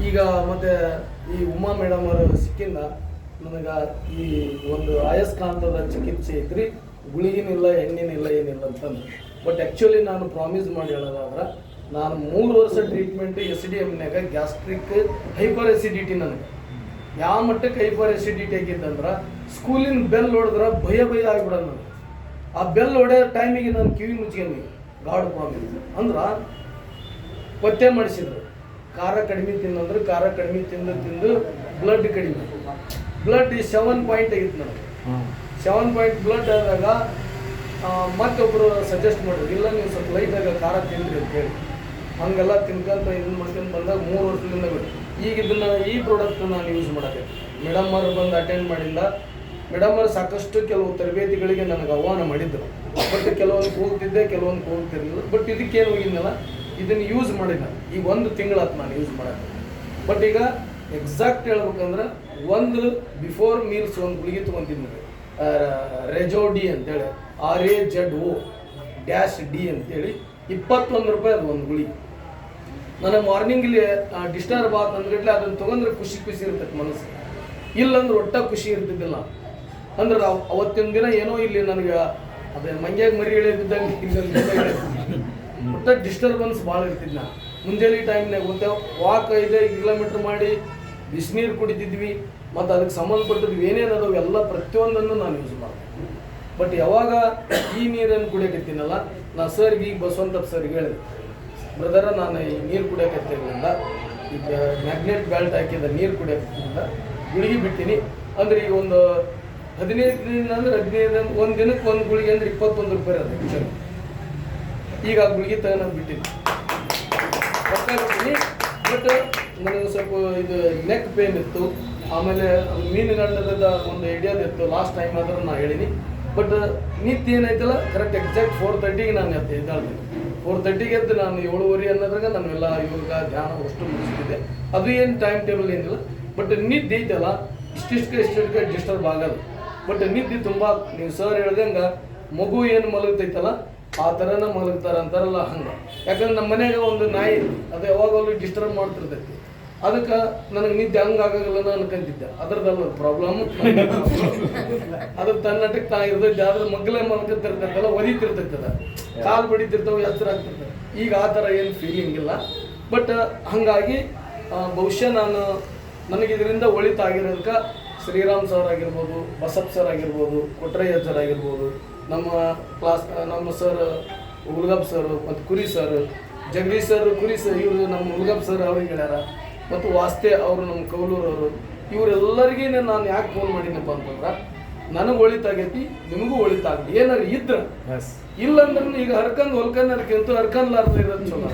ಈಗ ಮತ್ತೆ ಈ ಉಮಾ ಮೇಡಮ್ ಅವರು ಸಿಕ್ಕಿಂದ ನನಗೆ ಈ ಒಂದು ಆಯಸ್ಕಾಂತದ ಚಿಕಿತ್ಸೆ ಐತ್ರಿ, ಗುಳಿಗಿನಿಲ್ಲ ಎಣ್ಣಿನಿಲ್ಲ ಏನಿಲ್ಲ ಅಂತಂದು. ಬಟ್ ಆ್ಯಕ್ಚುಲಿ ನಾನು ಪ್ರಾಮಿಸ್ ಮಾಡಿ ಹೇಳೋದಾದ್ರೆ ನಾನು 3 ವರ್ಷ ಟ್ರೀಟ್ಮೆಂಟ್ SDMನಾಗ ಗ್ಯಾಸ್ಟ್ರಿಕ್ ಹೈಪರ್ ಎಸಿಡಿಟಿ. ನನಗೆ ಯಾವ ಮಟ್ಟಕ್ಕೆ ಹೈಪರ್ ಎಸಿಡಿಟಿ ಆಗಿದ್ದಂದ್ರೆ ಸ್ಕೂಲಿನ ಬೆಲ್ ಹೊಡೆದ್ರೆ ಭಯ ಆಗಿಬಿಡೋದು ನನಗೆ. ಆ ಬೆಲ್ ಹೊಡೆಯೋ ಟೈಮಿಗೆ ನಾನು ಕಿವಿ ಮುಚ್ಕೊಂಡು ಗಾಡ್ ಪ್ರಾಮಿಸ್ ಅಂದ್ರೆ ಪತ್ತೆ ಮಾಡಿಸಿದ್ರು. ಖಾರ ಕಡಿಮೆ ತಿನ್ನಂದ್ರೆ ಖಾರ ಕಡಿಮೆ ತಿಂದು ಬ್ಲಡ್ ಕಡಿಮೆ, ಬ್ಲಡ್ 7 ಪಾಯಿಂಟ್ ಆಗಿತ್ತು ನನಗೆ. 7 ಪಾಯಿಂಟ್ ಬ್ಲಡ್ ಆದಾಗ ಮತ್ತೊಬ್ಬರು ಸಜೆಸ್ಟ್ ಮಾಡಿದ್ರು, ಇಲ್ಲ ನೀವು ಸ್ವಲ್ಪ ಲೈಟಾಗ ಖಾರ ತಿನ್ನಿರಿ ಅಂತೇಳಿ. ಹಂಗೆಲ್ಲ ತಿನ್ಕೊಂತ ಇದನ್ನು ಮಾಡ್ಕೊಂಡು ಬಂದಾಗ 3 ವರ್ಷದಿಂದ ಈಗ ಇದನ್ನು ಈ ಪ್ರಾಡಕ್ಟ್ ನಾನು ಯೂಸ್ ಮಾಡೋಕ್ಕೆ ಮೇಡಮ್ ಅವರು ಬಂದು ಅಟೆಂಡ್ ಮಾಡಿಲ್ಲ. ಮೇಡಮ್ ಅವರು ಸಾಕಷ್ಟು ಕೆಲವು ತರಬೇತಿಗಳಿಗೆ ನನಗೆ ಆಹ್ವಾನ ಮಾಡಿದ್ರು. ಬಟ್ ಕೆಲವೊಂದು ಹೋಗ್ತಿದ್ದೆ, ಕೆಲವೊಂದು ಹೋಗ್ತಿರಲಿಲ್ಲ. ಬಟ್ ಇದಕ್ಕೇನು ಹೋಗಿದ್ನಲ್ಲ, ಇದನ್ನು ಯೂಸ್ ಮಾಡಿಲ್ಲ. ಈಗ 1 ತಿಂಗಳಾಯ್ತು ನಾನು ಯೂಸ್ ಮಾಡೋಕ್ಕೆ. ಬಟ್ ಈಗ ಎಕ್ಸಾಕ್ಟ್ ಹೇಳ್ಬೇಕಂದ್ರೆ ಒಂದು ಬಿಫೋರ್ ಮೀಲ್ಸ್ ಒಂದು ಗುಳಿಗೆ ತೊಗೊತಿದ್ದೆ, ರೆಜೋಡಿ ಅಂತೇಳಿ, RAZO-D ಅಂತೇಳಿ 21 ರೂಪಾಯಿ ಅದು ಒಂದು ಗುಳಿಗೆ. ನನಗೆ ಮಾರ್ನಿಂಗಲ್ಲಿ ಡಿಸ್ಟರ್ಬ್ ಆತಂದ್ರೆ ಅದನ್ನು ತೊಗೊಂಡ್ರೆ ಖುಷಿ ಇರ್ತೈತೆ ಮನಸ್ಸು, ಇಲ್ಲಂದ್ರೆ ಒಟ್ಟ ಖುಷಿ ಇರ್ತಿದ್ದಿಲ್ಲ. ಅಂದ್ರೆ ಅವತ್ತಿನ ದಿನ ಏನೋ ಇಲ್ಲಿ ನನಗೆ ಅದೇ ಮಂಗ್ಯಾಗ ಮರಿ ಎಳೆದಿದ್ದಂಗೆ ಒಟ್ಟ ಡಿಸ್ಟರ್ಬೆನ್ಸ್ ಭಾಳ ಇರ್ತಿದ್ದು. ನಾನು ಮುಂಜಾನೆ ಟೈಮ್ನಾಗ ಹೋಗ್ತೇವೆ, ವಾಕ್ 5 ಕಿಲೋಮೀಟ್ರ್ ಮಾಡಿ ಬಿಸಿನೀರು ಕುಡಿತಿದ್ವಿ. ಮತ್ತು ಅದಕ್ಕೆ ಸಂಬಂಧಪಟ್ಟದ್ದು ಏನೇನು ಅದಾವೆ ಎಲ್ಲ ಪ್ರತಿಯೊಂದನ್ನು ನಾನು ಯೂಸ್ ಮಾಡ್ತೀನಿ. ಬಟ್ ಯಾವಾಗ ಈ ನೀರನ್ನು ಕುಡಿಯೋಕತ್ತೀನಲ್ಲ, ನಾನು ಸರ್ಗೆ ಈಗ ಬಸವಂತಪ್ಪ ಸರ್ಗೆ ಹೇಳಿದೆ, ಬ್ರದರ ನಾನು ಈ ನೀರು ಕುಡಿಯೋಕತ್ತಿರಲಿಲ್ಲ, ಈಗ ಮ್ಯಾಗ್ನೆಟ್ ಬೆಲ್ಟ್ ಹಾಕಿದ ನೀರು ಕುಡಿಯೋಕತ್ತಿಲ್ಲ, ಗುಳಿಗೆ ಬಿಟ್ಟಿನಿ. ಅಂದರೆ ಈಗ ಒಂದು 15 ದಿನ ಅಂದ್ರೆ 15 ಒಂದು ದಿನಕ್ಕೆ ಒಂದು ಗುಳಿಗೆ ಅಂದ್ರೆ 21 ರೂಪಾಯಿ ಅದು ಆ್ಯಕ್ಚುಲಿ. ಈಗ ಆ ಗುಳಿಗೆ ತಗೊಂಡು ಬಿಟ್ಟಿನಿ, ಬಿಟ್ಟಿನಿ. ಬಟ್ ನನಗೆ ಸ್ವಲ್ಪ ಇದು ನೆಕ್ ಪೇನ್ ಇತ್ತು, ಆಮೇಲೆ ಮೀನುಗಂಡದ ಒಂದು ಐಡಿಯಾದಿತ್ತು. ಲಾಸ್ಟ್ ಟೈಮ್ ಆದ್ರೆ ನಾನು ಹೇಳಿನಿ. ಬಟ್ ನಿತ್ಯ ಏನಾಯ್ತಲ್ಲ ಕರೆಕ್ಟ್ ಎಕ್ಸಾಕ್ಟ್ 4:30ಗೆ ನಾನು ಎದ್ದೇಳ್ತೀನಿ. 4:30ಗೆ ಎದ್ದು ನಾನು 7:30 ಅನ್ನೋದ್ರಾಗ ನಾನೆಲ್ಲ ಯೋಗ ಧ್ಯಾನ ಅಷ್ಟು ಮುಗಿಸ್ತಿದ್ದೆ. ಅದು ಏನು ಟೈಮ್ ಟೇಬಲ್ ಏನಿಲ್ಲ. ಬಟ್ ನಿದ್ದೆ ಐತಲ್ಲ ಇಷ್ಟಿಷ್ಟಕ್ಕೆ ಡಿಸ್ಟರ್ಬ್ ಆಗೋದು. ಬಟ್ ನಿದ್ದೆ ತುಂಬ, ನೀವು ಸರ್ ಹೇಳ್ದಂಗೆ ಮಗು ಏನು ಮಲಗ್ತೈತಲ್ಲ ಆ ಥರನ ಮಲಗ್ತಾರೆ ಅಂತಾರಲ್ಲ ಹಂಗೆ. ಯಾಕಂದ್ರೆ ನಮ್ಮ ಮನೆಯಾಗ ಒಂದು ನಾಯಿ ಅದು ಯಾವಾಗಲೂ ಡಿಸ್ಟರ್ಬ್ ಮಾಡ್ತಿರ್ತೈತಿ. ಅದಕ್ಕೆ ನನಗೆ ನಿದ್ದೆ ಹಂಗಾಗಲ್ಲ ಅನ್ಕೊಂತಿದ್ದೆ. ಅದ್ರದ್ದಲ್ಲ ಪ್ರಾಬ್ಲಮ್, ಅದ್ರ ತನ್ನಟಕ್ಕೆ ಇರ್ತೈತೆ. ಅದ್ರ ಮಗ್ಲೇ ಮಲ್ಕೊತಿರ್ತೈತಲ್ಲ, ಒದಿತಿರ್ತೈತದ, ಕಾಲು ಬಡಿತಿರ್ತಾವೆ, ಎಚ್ಚರ ಆಗ್ತಿರ್ತವೆ. ಈಗ ಆ ಥರ ಏನು ಫೀಲಿಂಗ್ ಇಲ್ಲ. ಬಟ್ ಹಾಗಾಗಿ ಬಹುಶಃ ನನಗೆ ಇದರಿಂದ ಒಳಿತಾಗಿರೋದಕ್ಕೆ ಶ್ರೀರಾಮ್ ಸರ್ ಆಗಿರ್ಬೋದು, ಬಸಪ್ಪ ಸರ್ ಆಗಿರ್ಬೋದು, ಕೊಟ್ರಯ್ಯ ಸರ್ ಆಗಿರ್ಬೋದು, ನಮ್ಮ ಸರ್ ಹುಲ್ಗಪ್ಪ ಸರ್, ಮತ್ತು ಕುರಿ ಸರ್, ಜಗದೀಶ್ ಸರ್, ಕುರಿ ಸರ್, ಇವರು ನಮ್ಮ ಹುಲ್ಗಪ್ಪ ಸರ್ ಅವ್ರಿಗೆ ಹೇಳ್ಯಾರ, ಮತ್ತು ವಾಸ್ತೆ ಅವರು ನಮ್ಮ ಕೌಲೂರವರು, ಇವರೆಲ್ಲರಿಗೆ ನಾನು ಯಾಕೆ ಫೋನ್ ಮಾಡಿನಪ್ಪ ಅಂತಂದ್ರೆ ನನಗೆ ಒಳಿತಾಗೈತಿ, ನಿಮಗೂ ಒಳಿತಾಗಲಿ. ಏನಾರು ಇದ್ರೆ ಇಲ್ಲಂದ್ರೆ ಈಗ ಹರ್ಕಂದು ಹೊಲ್ಕಂದು ಹರ್ಕಂತು ಹರ್ಕನ್ಲಾರ್ದು ಇರೋದು ಚಲೋ.